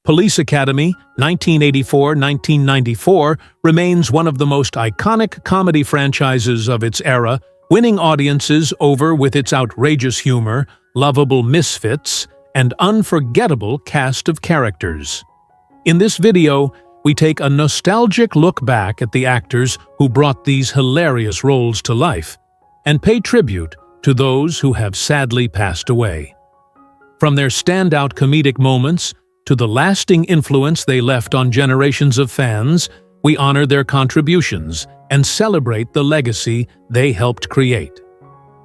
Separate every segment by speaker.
Speaker 1: Police Academy, 1984-1994, remains one of the most iconic comedy franchises of its era, winning audiences over with its outrageous humor, lovable misfits, and unforgettable cast of characters. In this video, we take a nostalgic look back at the actors who brought these hilarious roles to life, and pay tribute to those who have sadly passed away. From their standout comedic moments to the lasting influence they left on generations of fans, we honor their contributions and celebrate the legacy they helped create.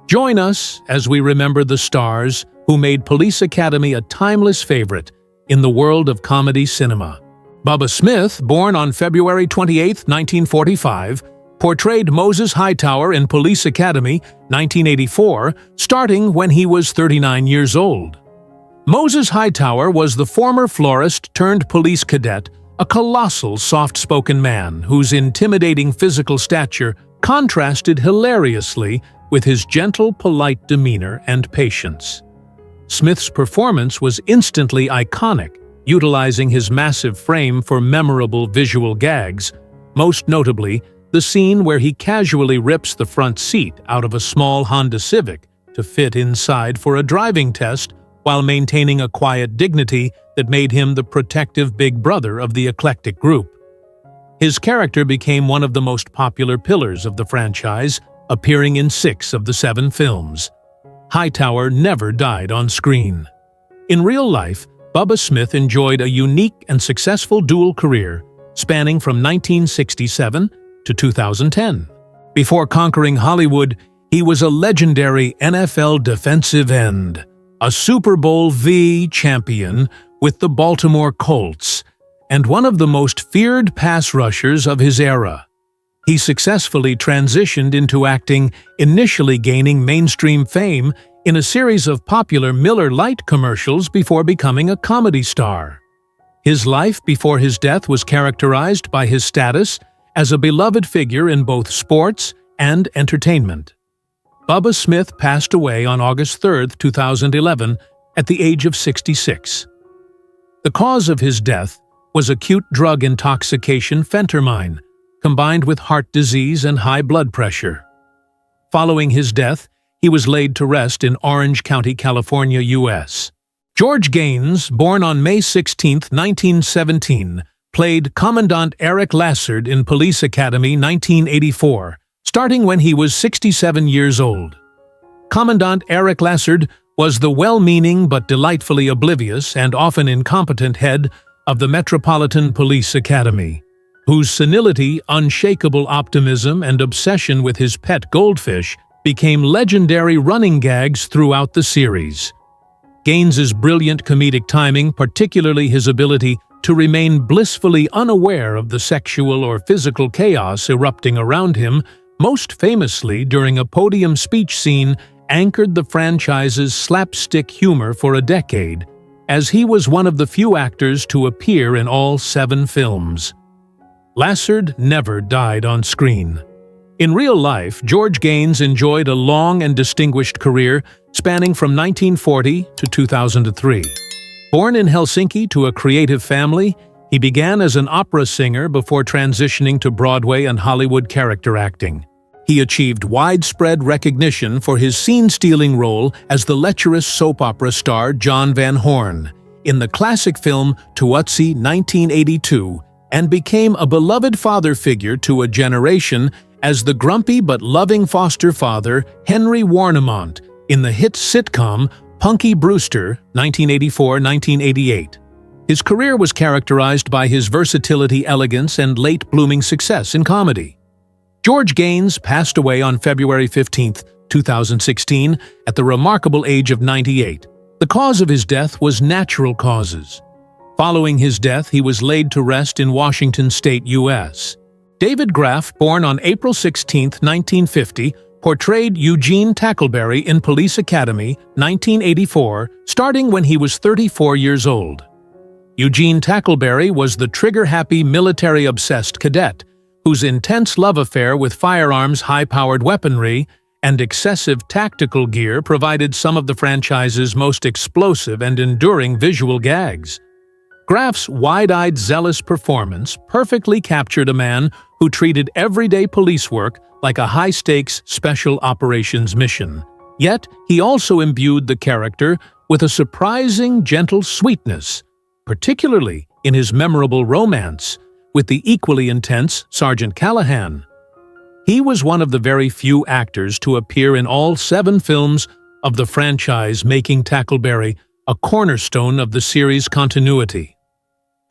Speaker 1: Join us as we remember the stars who made Police Academy a timeless favorite in the world of comedy cinema. Bubba Smith, born on February 28, 1945, portrayed Moses Hightower in Police Academy, 1984, starting when he was 39 years old. Moses Hightower was the former florist-turned-police cadet, a colossal soft-spoken man whose intimidating physical stature contrasted hilariously with his gentle, polite demeanor and patience. Smith's performance was instantly iconic, utilizing his massive frame for memorable visual gags, most notably the scene where he casually rips the front seat out of a small Honda Civic to fit inside for a driving test while maintaining a quiet dignity that made him the protective big brother of the eclectic group. His character became one of the most popular pillars of the franchise, appearing in 6 of the 7 films. Hightower never died on screen. In real life, Bubba Smith enjoyed a unique and successful dual career, spanning from 1967 to 2010. Before conquering Hollywood, he was a legendary NFL defensive end, a Super Bowl V champion with the Baltimore Colts, and one of the most feared pass rushers of his era. He successfully transitioned into acting, initially gaining mainstream fame in a series of popular Miller Lite commercials before becoming a comedy star. His life before his death was characterized by his status as a beloved figure in both sports and entertainment. Bubba Smith passed away on August 3, 2011, at the age of 66. The cause of his death was acute drug intoxication phentermine, combined with heart disease and high blood pressure. Following his death, he was laid to rest in Orange County, California, U.S. George Gaines, born on May 16, 1917, played Commandant Eric Lassard in Police Academy 1984, starting when he was 67 years old. Commandant Eric Lassard was the well-meaning but delightfully oblivious and often incompetent head of the Metropolitan Police Academy, whose senility, unshakable optimism, and obsession with his pet goldfish became legendary running gags throughout the series. Gaines's brilliant comedic timing, particularly his ability to remain blissfully unaware of the sexual or physical chaos erupting around him, most famously during a podium speech scene, anchored the franchise's slapstick humor for a decade, as he was one of the few actors to appear in all 7 films. Lassard never died on screen. In real life, George Gaines enjoyed a long and distinguished career spanning from 1940 to 2003. Born in Helsinki to a creative family, he began as an opera singer before transitioning to Broadway and Hollywood character acting. He achieved widespread recognition for his scene-stealing role as the lecherous soap opera star John Van Horn in the classic film Tuotsi 1982, and became a beloved father figure to a generation as the grumpy but loving foster father Henry Warnemont in the hit sitcom Punky Brewster 1984-1988. His career was characterized by his versatility, elegance, and late-blooming success in comedy. George Gaines passed away on February 15, 2016, at the remarkable age of 98. The cause of his death was natural causes. Following his death, he was laid to rest in Washington State, U.S. David Graff, born on April 16, 1950, portrayed Eugene Tackleberry in Police Academy 1984, starting when he was 34 years old. Eugene Tackleberry was the trigger-happy, military-obsessed cadet whose intense love affair with firearms, high-powered weaponry, and excessive tactical gear provided some of the franchise's most explosive and enduring visual gags. Graff's wide-eyed, zealous performance perfectly captured a man who treated everyday police work like a high-stakes special operations mission. Yet, he also imbued the character with a surprising, gentle sweetness, particularly in his memorable romance with the equally intense Sergeant Callahan. He was one of the very few actors to appear in all 7 films of the franchise, making Tackleberry a cornerstone of the series' continuity.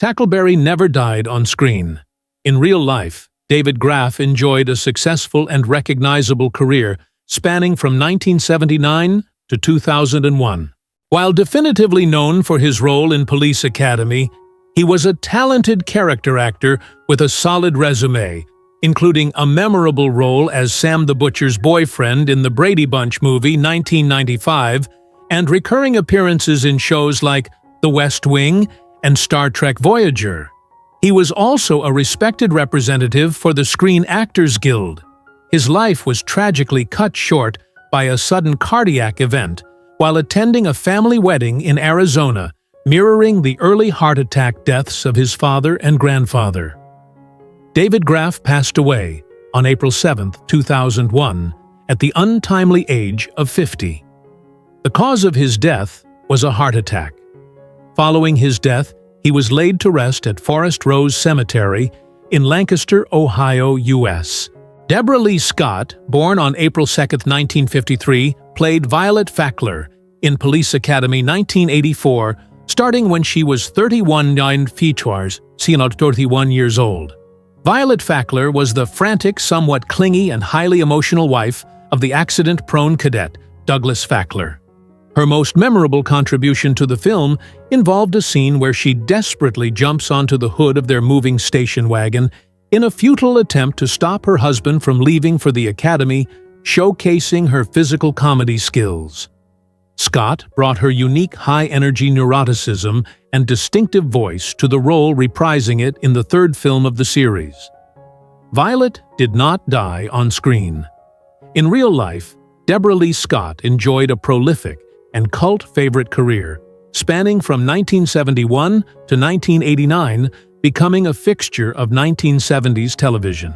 Speaker 1: Tackleberry never died on screen. In real life, David Graff enjoyed a successful and recognizable career spanning from 1979 to 2001. While definitively known for his role in Police Academy, he was a talented character actor with a solid resume, including a memorable role as Sam the Butcher's boyfriend in the Brady Bunch movie 1995, and recurring appearances in shows like The West Wing and Star Trek Voyager. He was also a respected representative for the Screen Actors Guild. His life was tragically cut short by a sudden cardiac event while attending a family wedding in Arizona, mirroring the early heart attack deaths of his father and grandfather. David Graff passed away on April 7, 2001, at the untimely age of 50. The cause of his death was a heart attack. Following his death, he was laid to rest at Forest Rose Cemetery in Lancaster, Ohio, U.S. Deborah Lee Scott, born on April 2, 1953, played Violet Fackler in Police Academy 1984, starting when she was 31 years old. Violet Fackler was the frantic, somewhat clingy, and highly emotional wife of the accident-prone cadet, Douglas Fackler. Her most memorable contribution to the film involved a scene where she desperately jumps onto the hood of their moving station wagon in a futile attempt to stop her husband from leaving for the academy, showcasing her physical comedy skills. Scott brought her unique high-energy neuroticism and distinctive voice to the role, reprising it in the 3rd film of the series. Violet did not die on screen. In real life, Deborah Lee Scott enjoyed a prolific and cult favorite career, spanning from 1971 to 1989, becoming a fixture of 1970s television.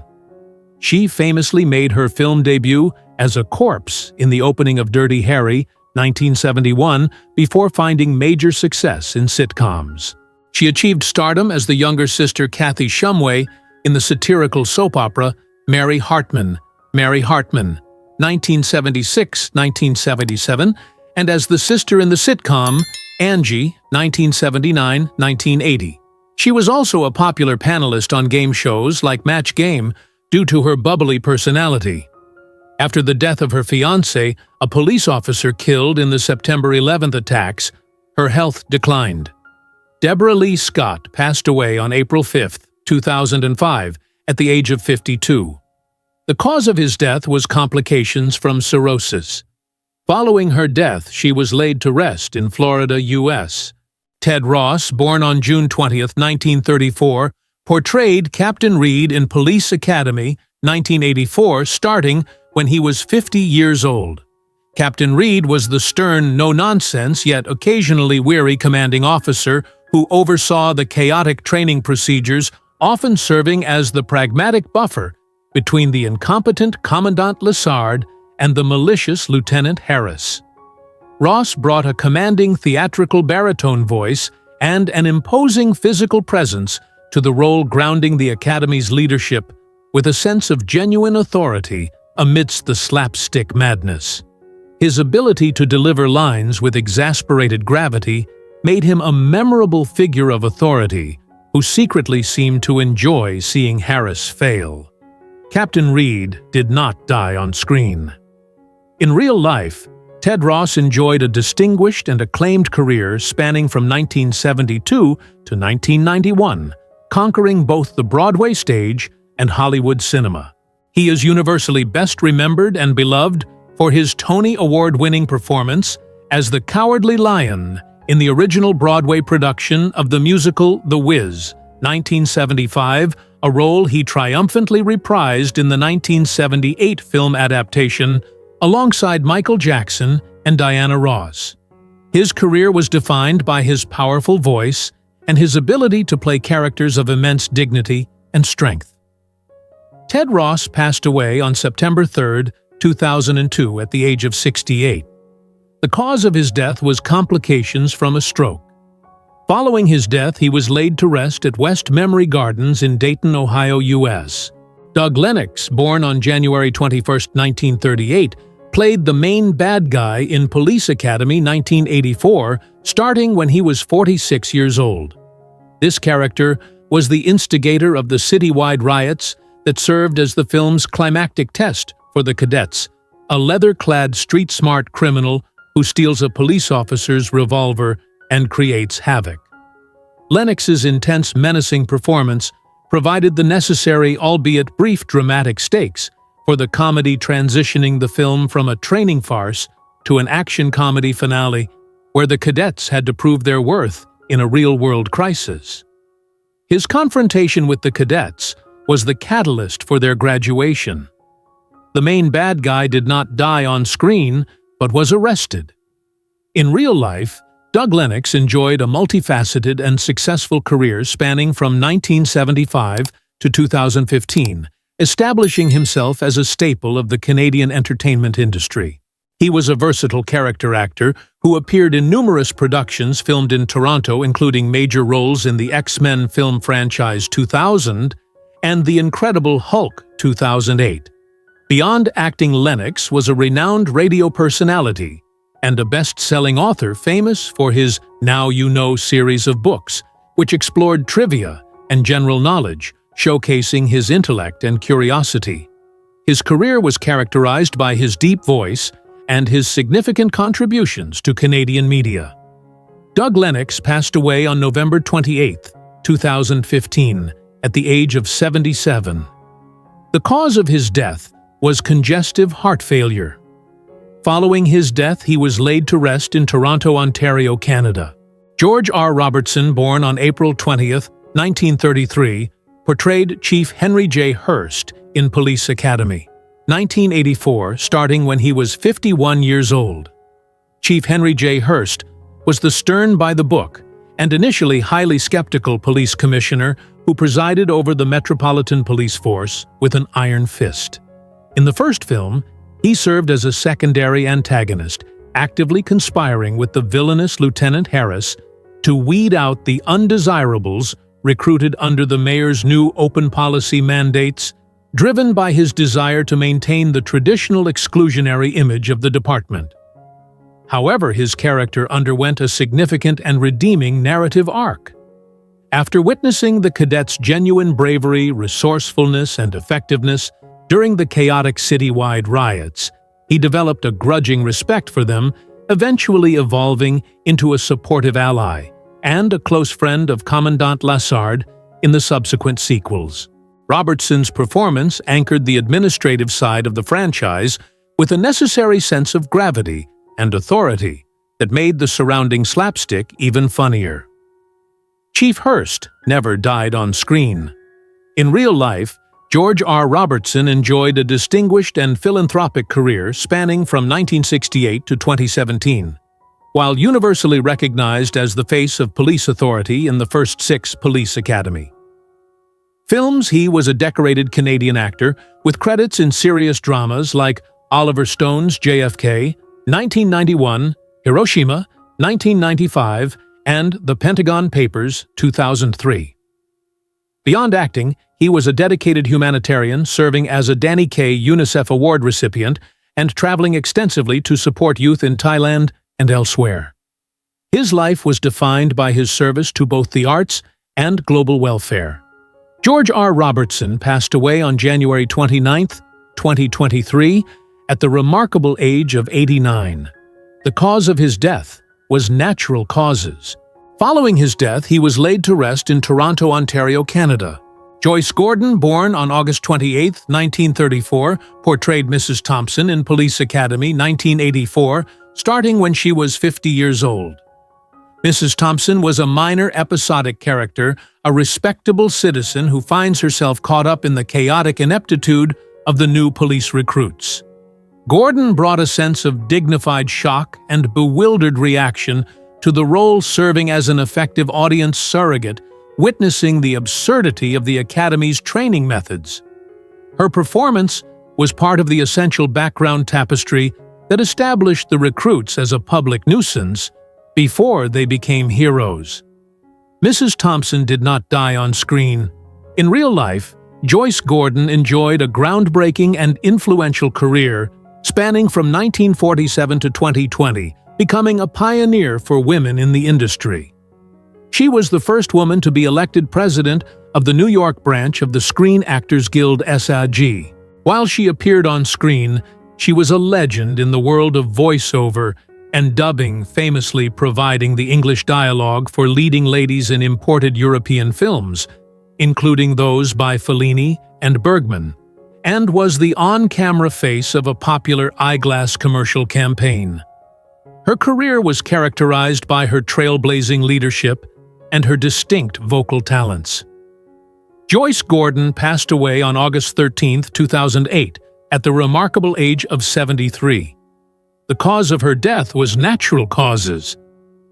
Speaker 1: She famously made her film debut as a corpse in the opening of Dirty Harry, 1971, before finding major success in sitcoms. She achieved stardom as the younger sister Kathy Shumway in the satirical soap opera Mary Hartman, 1976-1977, and as the sister in the sitcom Angie, 1979-1980. She was also a popular panelist on game shows like Match Game due to her bubbly personality. After the death of her fiancé, a police officer killed in the September 11th attacks, her health declined. Deborah Lee Scott passed away on April 5, 2005, at the age of 52. The cause of his death was complications from cirrhosis. Following her death, she was laid to rest in Florida, U.S. Ted Ross, born on June 20, 1934, portrayed Captain Reed in Police Academy, 1984, starting when he was 50 years old. Captain Reed was the stern, no-nonsense, yet occasionally weary commanding officer who oversaw the chaotic training procedures, often serving as the pragmatic buffer between the incompetent Commandant Lassard and the malicious Lieutenant Harris. Ross brought a commanding theatrical baritone voice and an imposing physical presence to the role, grounding the Academy's leadership with a sense of genuine authority amidst the slapstick madness. His ability to deliver lines with exasperated gravity made him a memorable figure of authority who secretly seemed to enjoy seeing Harris fail. Captain Reed did not die on screen. In real life, Ted Ross enjoyed a distinguished and acclaimed career spanning from 1972 to 1991, conquering both the Broadway stage and Hollywood cinema. He is universally best remembered and beloved for his Tony Award-winning performance as the Cowardly Lion in the original Broadway production of the musical The Wiz, 1975, a role he triumphantly reprised in the 1978 film adaptation alongside Michael Jackson and Diana Ross. His career was defined by his powerful voice and his ability to play characters of immense dignity and strength. Ted Ross passed away on September 3, 2002, at the age of 68. The cause of his death was complications from a stroke. Following his death, he was laid to rest at West Memory Gardens in Dayton, Ohio, U.S. Doug Lennox, born on January 21, 1938, played the main bad guy in Police Academy 1984, starting when he was 46 years old. This character was the instigator of the citywide riots that served as the film's climactic test for the cadets, a leather-clad street-smart criminal who steals a police officer's revolver and creates havoc. Lennox's intense, menacing performance provided the necessary, albeit brief, dramatic stakes for the comedy, transitioning the film from a training farce to an action comedy finale where the cadets had to prove their worth in a real-world crisis. His confrontation with the cadets was the catalyst for their graduation. The main bad guy did not die on screen, but was arrested. In real life, Doug Lennox enjoyed a multifaceted and successful career spanning from 1975 to 2015, establishing himself as a staple of the Canadian entertainment industry. He was a versatile character actor who appeared in numerous productions filmed in Toronto, including major roles in the X-Men film franchise 2000 and The Incredible Hulk 2008. Beyond acting, Lennox was a renowned radio personality and a best-selling author famous for his Now You Know series of books, which explored trivia and general knowledge, showcasing his intellect and curiosity. His career was characterized by his deep voice and his significant contributions to Canadian media. Doug Lennox passed away on November 28, 2015, at the age of 77. The cause of his death was congestive heart failure. Following his death, he was laid to rest in Toronto, Ontario, Canada. George R. Robertson, born on April 20, 1933, portrayed Chief Henry J. Hurst in Police Academy 1984, starting when he was 51 years old. Chief Henry J. Hurst was the stern-by-the-book and initially highly skeptical police commissioner who presided over the Metropolitan Police Force with an iron fist. In the first film, he served as a secondary antagonist, actively conspiring with the villainous Lieutenant Harris to weed out the undesirables recruited under the mayor's new open policy mandates, driven by his desire to maintain the traditional exclusionary image of the department. However, his character underwent a significant and redeeming narrative arc. After witnessing the cadets' genuine bravery, resourcefulness, and effectiveness during the chaotic citywide riots, he developed a grudging respect for them, eventually evolving into a supportive ally and a close friend of Commandant Lassard in the subsequent sequels. Robertson's performance anchored the administrative side of the franchise with a necessary sense of gravity and authority that made the surrounding slapstick even funnier. Chief Hurst never died on screen. In real life, George R. Robertson enjoyed a distinguished and philanthropic career spanning from 1968 to 2017. While universally recognized as the face of police authority in the first 6 Police Academy films, he was a decorated Canadian actor with credits in serious dramas like Oliver Stone's JFK, 1991, Hiroshima, 1995, and The Pentagon Papers, 2003. Beyond acting, he was a dedicated humanitarian, serving as a Danny Kaye UNICEF Award recipient and traveling extensively to support youth in Thailand and elsewhere. His life was defined by his service to both the arts and global welfare. George R. Robertson passed away on January 29, 2023, at the remarkable age of 89. The cause of his death was natural causes. Following his death, he was laid to rest in Toronto, Ontario, Canada. Joyce Gordon, born on August 28, 1934, portrayed Mrs. Thompson in Police Academy 1984, starting when she was 50 years old. Mrs. Thompson was a minor episodic character, a respectable citizen who finds herself caught up in the chaotic ineptitude of the new police recruits. Gordon brought a sense of dignified shock and bewildered reaction to the role serving as an effective audience surrogate, witnessing the absurdity of the Academy's training methods. Her performance was part of the essential background tapestry that established the recruits as a public nuisance before they became heroes. Mrs. Thompson did not die on screen. In real life, Joyce Gordon enjoyed a groundbreaking and influential career spanning from 1947 to 2020, becoming a pioneer for women in the industry. She was the first woman to be elected president of the New York branch of the Screen Actors Guild SAG. While she appeared on screen, she was a legend in the world of voiceover and dubbing, famously providing the English dialogue for leading ladies in imported European films, including those by Fellini and Bergman, and was the on-camera face of a popular eyeglass commercial campaign. Her career was characterized by her trailblazing leadership and her distinct vocal talents. Joyce Gordon passed away on August 13, 2008, at the remarkable age of 73. The cause of her death was natural causes.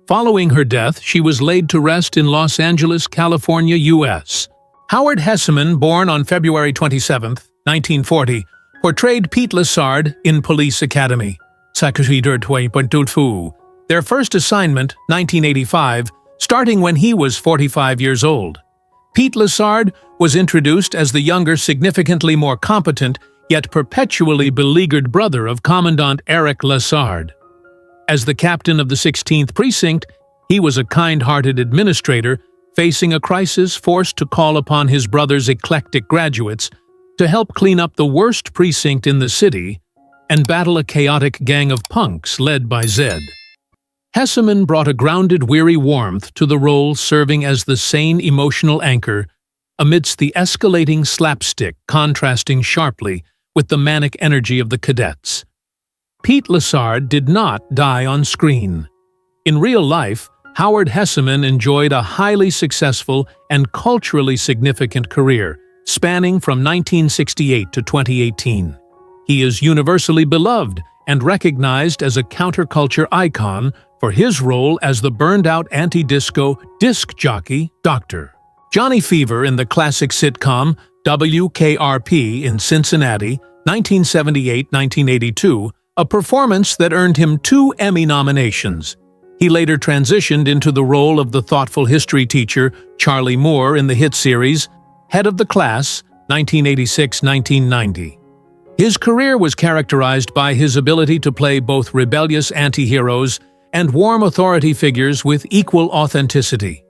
Speaker 1: Following her death, she was laid to rest in Los Angeles, California, U.S. Howard Hesseman, born on February 27, 1940, portrayed Pete Lassard in Police Academy. Their first assignment, 1985, starting when he was 45 years old. Pete Lassard was introduced as the younger, significantly more competent, yet perpetually beleaguered brother of Commandant Eric Lassard. As the captain of the 16th Precinct, he was a kind-hearted administrator facing a crisis, forced to call upon his brother's eclectic graduates to help clean up the worst precinct in the city and battle a chaotic gang of punks led by Zed. Hesseman brought a grounded, weary warmth to the role, serving as the sane, emotional anchor amidst the escalating slapstick, contrasting sharply with the manic energy of the cadets. Pete Lassard did not die on screen. In real life, Howard Hesseman enjoyed a highly successful and culturally significant career, spanning from 1968 to 2018. He is universally beloved and recognized as a counterculture icon for his role as the burned-out anti-disco disc jockey Dr. Johnny Fever in the classic sitcom WKRP in Cincinnati, 1978-1982, a performance that earned him 2 Emmy nominations. He later transitioned into the role of the thoughtful history teacher Charlie Moore in the hit series Head of the Class, 1986-1990. His career was characterized by his ability to play both rebellious anti-heroes and warm authority figures with equal authenticity.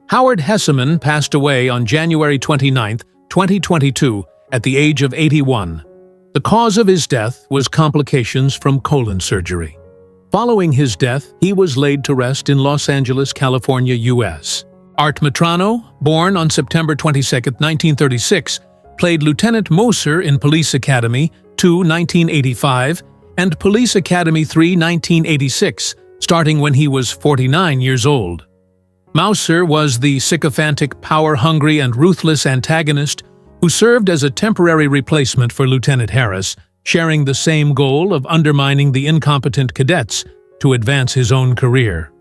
Speaker 1: Howard Hesseman passed away on January 29, 2022, at the age of 81. The cause of his death was complications from colon surgery. Following his death, he was laid to rest in Los Angeles, California, U.S. Art Metrano, born on September 22, 1936, played Lieutenant Moser in Police Academy 2, 1985, and Police Academy 3, 1986, starting when he was 49 years old. Mouser was the sycophantic, power-hungry, and ruthless antagonist who served as a temporary replacement for Lieutenant Harris, sharing the same goal of undermining the incompetent cadets to advance his own career.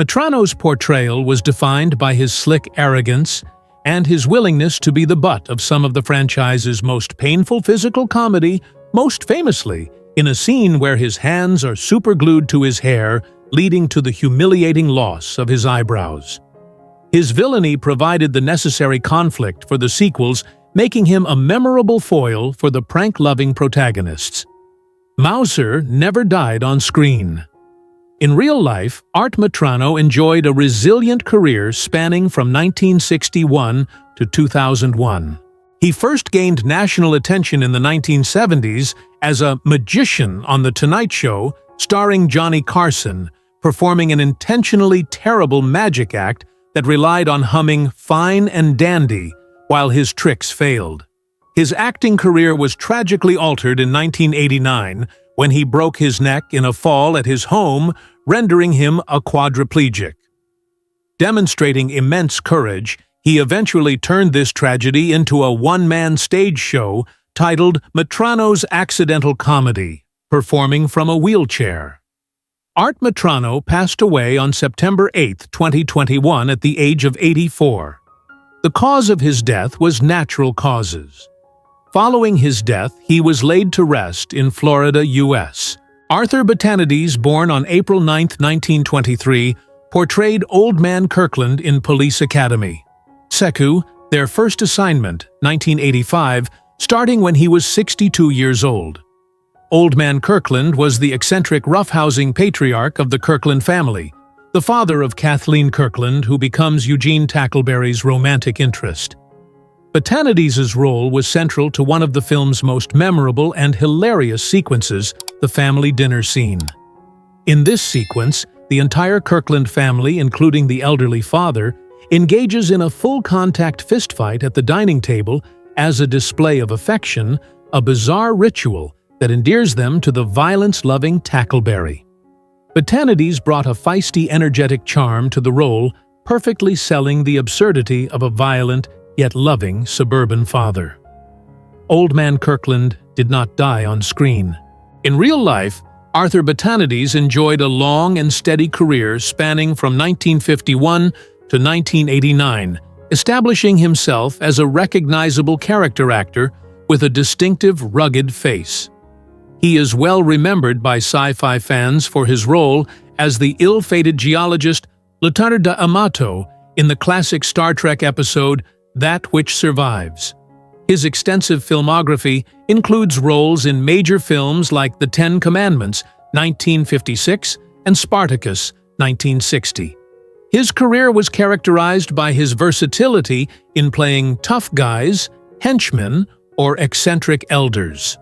Speaker 1: Metrano's portrayal was defined by his slick arrogance and his willingness to be the butt of some of the franchise's most painful physical comedy, most famously in a scene where his hands are superglued to his hair, leading to the humiliating loss of his eyebrows. His villainy provided the necessary conflict for the sequels, making him a memorable foil for the prank-loving protagonists. Mouser never died on screen. In real life, Art Metrano enjoyed a resilient career spanning from 1961 to 2001. He first gained national attention in the 1970s as a magician on The Tonight Show, starring Johnny Carson, performing an intentionally terrible magic act that relied on humming "Fine and Dandy" while his tricks failed. His acting career was tragically altered in 1989 when he broke his neck in a fall at his home, rendering him a quadriplegic. Demonstrating immense courage, he eventually turned this tragedy into a one-man stage show titled Metrano's Accidental Comedy, performing from a wheelchair. Art Matrano passed away on September 8, 2021 at the age of 84. The cause of his death was natural causes. Following his death, he was laid to rest in Florida, U.S. Arthur Botanides, born on April 9, 1923, portrayed Old Man Kirkland in Police Academy. Sekou, their first assignment, 1985, starting when he was 62 years old. Old Man Kirkland was the eccentric roughhousing patriarch of the Kirkland family, the father of Kathleen Kirkland, who becomes Eugene Tackleberry's romantic interest. Botanides' role was central to one of the film's most memorable and hilarious sequences, the family dinner scene. In this sequence, the entire Kirkland family, including the elderly father, engages in a full-contact fistfight at the dining table as a display of affection, a bizarre ritual that endears them to the violence-loving Tackleberry. Botanides brought a feisty, energetic charm to the role, perfectly selling the absurdity of a violent yet loving suburban father. Old Man Kirkland did not die on screen. In real life, Arthur Botanides enjoyed a long and steady career spanning from 1951 to 1989, establishing himself as a recognizable character actor with a distinctive, rugged face. He is well remembered by sci-fi fans for his role as the ill-fated geologist Lieutenant D'Amato in the classic Star Trek episode That Which Survives. His extensive filmography includes roles in major films like The Ten Commandments, 1956, and Spartacus, 1960. His career was characterized by his versatility in playing tough guys, henchmen, or eccentric elders.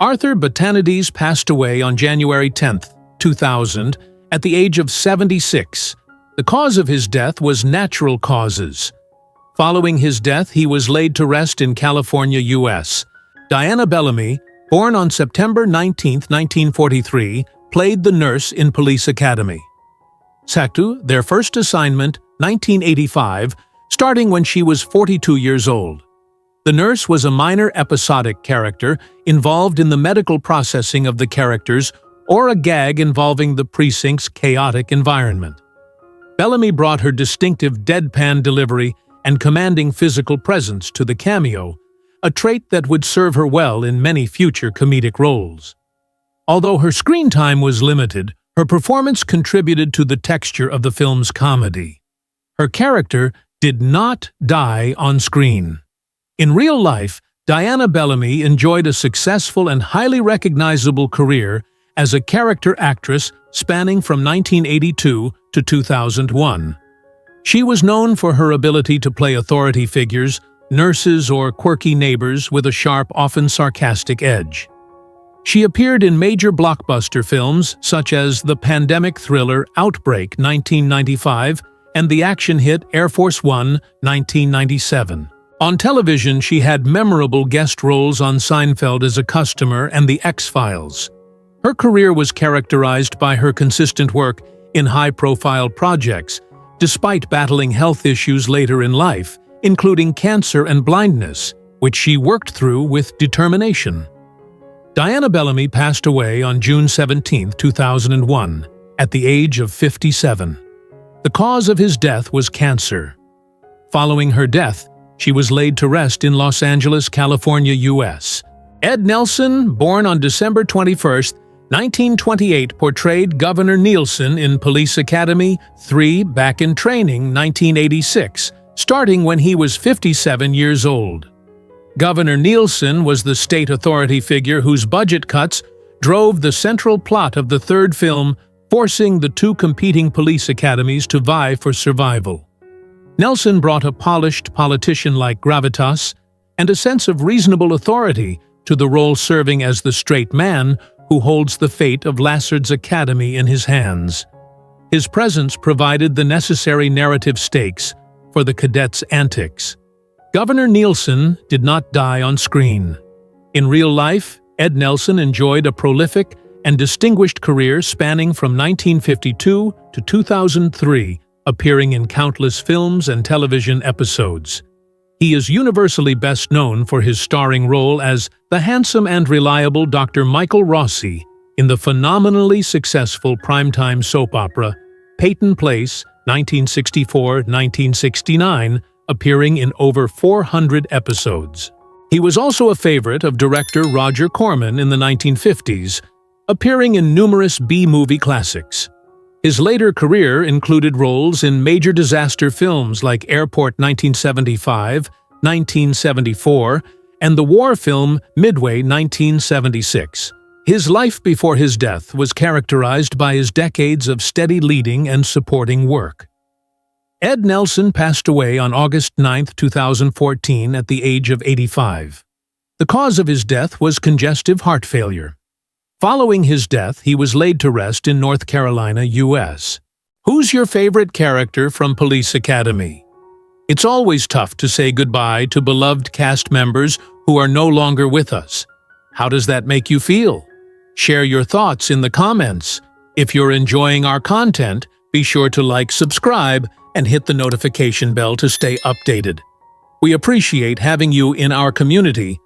Speaker 1: Arthur Botanides passed away on January 10, 2000, at the age of 76. The cause of his death was natural causes. Following his death, he was laid to rest in California, U.S. Diana Bellamy, born on September 19, 1943, played the nurse in Police Academy. Sekou, their first assignment, 1985, starting when she was 42 years old. The nurse was a minor episodic character involved in the medical processing of the characters or a gag involving the precinct's chaotic environment. Bellamy brought her distinctive deadpan delivery and commanding physical presence to the cameo, a trait that would serve her well in many future comedic roles. Although her screen time was limited, her performance contributed to the texture of the film's comedy. Her character did not die on screen. In real life, Diana Bellamy enjoyed a successful and highly recognizable career as a character actress spanning from 1982 to 2001. She was known for her ability to play authority figures, nurses, or quirky neighbors with a sharp, often sarcastic edge. She appeared in major blockbuster films such as the pandemic thriller Outbreak, 1995, and the action hit Air Force One, 1997. On television, she had memorable guest roles on Seinfeld as a customer and The X-Files. Her career was characterized by her consistent work in high-profile projects, despite battling health issues later in life, including cancer and blindness, which she worked through with determination. Diana Bellamy passed away on June 17, 2001, at the age of 57. The cause of his death was cancer. Following her death, she was laid to rest in Los Angeles, California, U.S. Ed Nelson, born on December 21, 1928, portrayed Governor Nielsen in Police Academy 3 Back in Training, 1986, starting when he was 57 years old. Governor Nielsen was the state authority figure whose budget cuts drove the central plot of the third film, forcing the two competing police academies to vie for survival. Nelson brought a polished, politician-like gravitas and a sense of reasonable authority to the role, serving as the straight man who holds the fate of Lassard's academy in his hands. His presence provided the necessary narrative stakes for the cadets' antics. Governor Nielsen did not die on screen. In real life, Ed Nelson enjoyed a prolific and distinguished career spanning from 1952 to 2003, appearing in countless films and television episodes. He is universally best known for his starring role as the handsome and reliable Dr. Michael Rossi in the phenomenally successful primetime soap opera Peyton Place, 1964-1969, appearing in over 400 episodes. He was also a favorite of director Roger Corman in the 1950s, appearing in numerous B-movie classics. His later career included roles in major disaster films like Airport 1975, 1974, and the war film Midway 1976. His life before his death was characterized by his decades of steady leading and supporting work. Ed Nelson passed away on August 9, 2014, at the age of 85. The cause of his death was congestive heart failure. Following his death, he was laid to rest in North Carolina, U.S. Who's your favorite character from Police Academy? It's always tough to say goodbye to beloved cast members who are no longer with us. How does that make you feel? Share your thoughts in the comments. If you're enjoying our content, be sure to like, subscribe, and hit the notification bell to stay updated. We appreciate having you in our community